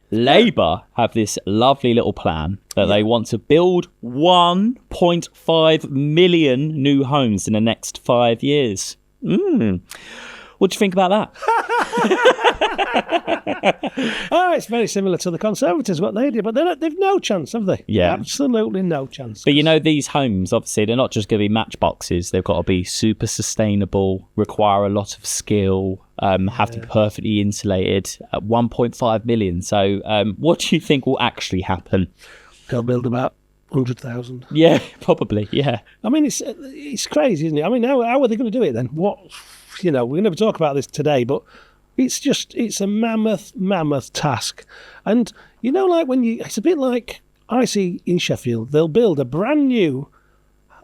Labour have this lovely little plan that they want to build 1.5 million new homes in the next 5 years. What do you think about that? It's very similar to the Conservatives, what they do, but they've no chance, have they? Yeah. Absolutely no chance. But these homes, obviously, they're not just going to be matchboxes. They've got to be super sustainable, require a lot of skill, have to be perfectly insulated at 1.5 million. So what do you think will actually happen? They'll build about 100,000. Yeah, probably, yeah. I mean, it's crazy, isn't it? I mean, how are they going to do it then? We're going to talk about this today, but it's a mammoth task. And, like it's a bit like I see in Sheffield, they'll build a brand new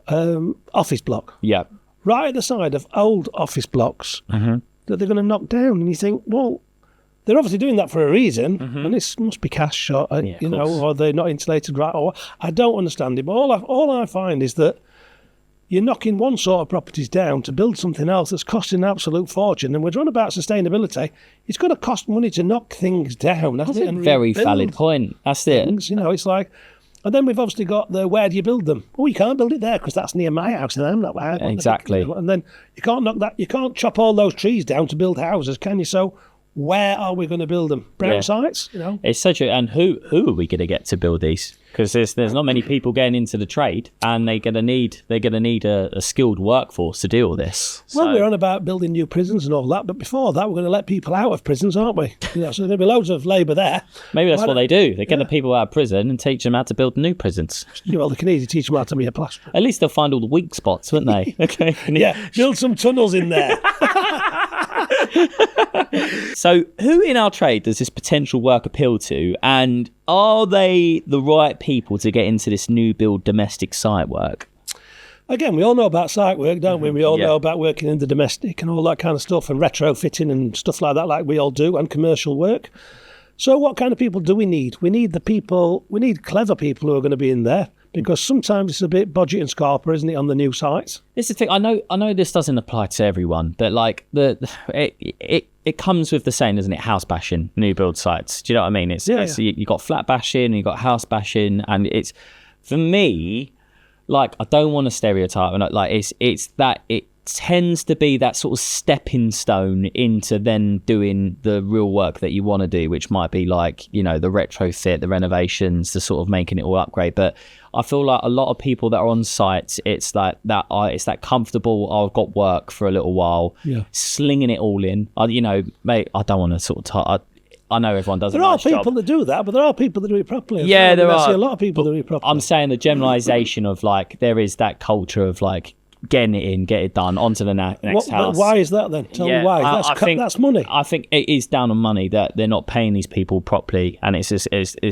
office block. Yeah. Right at the side of old office blocks that they're going to knock down. And you think, well, they're obviously doing that for a reason, and this must be cash shot, or they're not insulated right, or I don't understand it. But all I find is that you're knocking one sort of properties down to build something else that's costing an absolute fortune. And we're talking about sustainability. It's going to cost money to knock things down. That's a very valid point. That's things, it. It's like, and then we've obviously got where do you build them? Oh, you can't build it there because that's near my house, and I'm not. Exactly. And then you can't knock that. You can't chop all those trees down to build houses, can you? So where are we going to build them? Brown sites, It's such a, and who are we going to get to build these? Because there's not many people getting into the trade, and they're going to need a skilled workforce to do all this. Well, we're on about building new prisons and all that, but before that, we're going to let people out of prisons, aren't we? So there's going to be loads of labour there. Maybe that's what they do. They get the people out of prison and teach them how to build new prisons. Well, they can easily teach them how to be a plasterer. At least they'll find all the weak spots, won't they? Okay. Build some tunnels in there. So who in our trade does this potential work appeal to, and are they the right people to get into this new build domestic site work? Again, we all know about site work, don't we? We all know about working in the domestic and all that kind of stuff, and retrofitting and stuff like that, like we all do, and commercial work. So what kind of people do we need? We need clever people who are going to be in there, because sometimes it's a bit budget and scarper, isn't it, on the new sites? This is the thing. I know this doesn't apply to everyone, but like it comes with the saying, doesn't it? House bashing, new build sites. Do you know what I mean? You got flat bashing and you got house bashing, and it's, for me, like, I don't want to stereotype, and like it's that it tends to be that sort of stepping stone into then doing the real work that you want to do, which might be like, the retrofit, the renovations, the sort of making it all upgrade. But I feel like a lot of people that are on sites, it's that comfortable, I've got work for a little while, slinging it all in. Mate, I don't want to sort of I know everyone does. There are people that do that, but there are people that do it properly. Yeah, there are. I see a lot of people that do it properly. I'm saying the generalisation of like, there is that culture of like, getting it in, get it done, onto the next house. Why is that then? Tell me why. That's money. I think it is down on money that they're not paying these people properly, and it's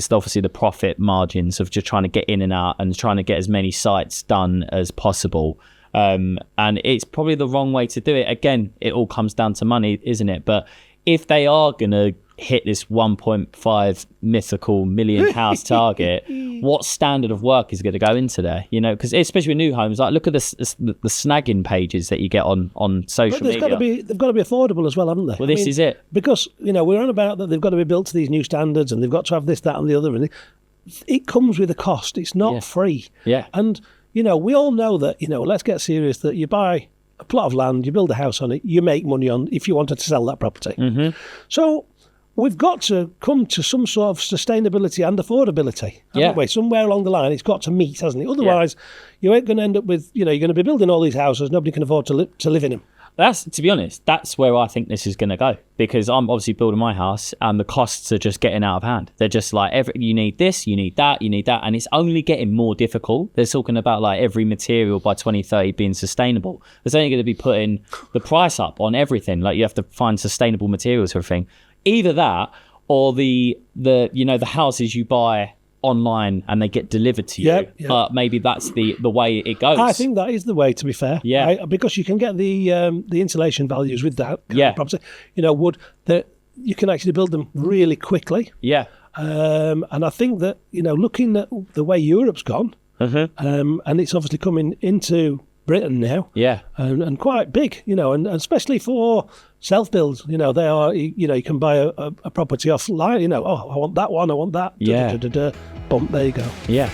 obviously the profit margins of just trying to get in and out and trying to get as many sites done as possible. And it's probably the wrong way to do it. Again, it all comes down to money, isn't it? But if they are going to hit this 1.5 mythical million house target, what standard of work is going to go into there? Because especially with new homes, like, look at the snagging pages that you get on social media. They've got to be affordable as well, haven't they? Well, this is it. Because we're on about that they've got to be built to these new standards, and they've got to have this, that, and the other. And it comes with a cost. It's not free. Yeah. And we all know that. Let's get serious. That you buy a plot of land, you build a house on it, you make money on if you wanted to sell that property. Mm-hmm. So we've got to come to some sort of sustainability and affordability, haven't we? Somewhere along the line, it's got to meet, hasn't it? Otherwise, you ain't going to end up with, you're going to be building all these houses, nobody can afford to live in them. To be honest, that's where I think this is going to go, because I'm obviously building my house and the costs are just getting out of hand. They're just like, you need this, you need that, and it's only getting more difficult. They're talking about like every material by 2030 being sustainable. There's only going to be putting the price up on everything. Like, you have to find sustainable materials for everything. Either that or the houses you buy online and they get delivered to you. But maybe that's the way it goes. I think that is the way, to be fair. Yeah. Because you can get the insulation values with that kind of property. Wood, that you can actually build them really quickly. Yeah. And I think that, looking at the way Europe's gone, and it's obviously coming into Britain now. Yeah. And quite big, and especially for self-builds, they are, you can buy a property offline, I want that one, I want that. Yeah. Boom, there you go. Yeah.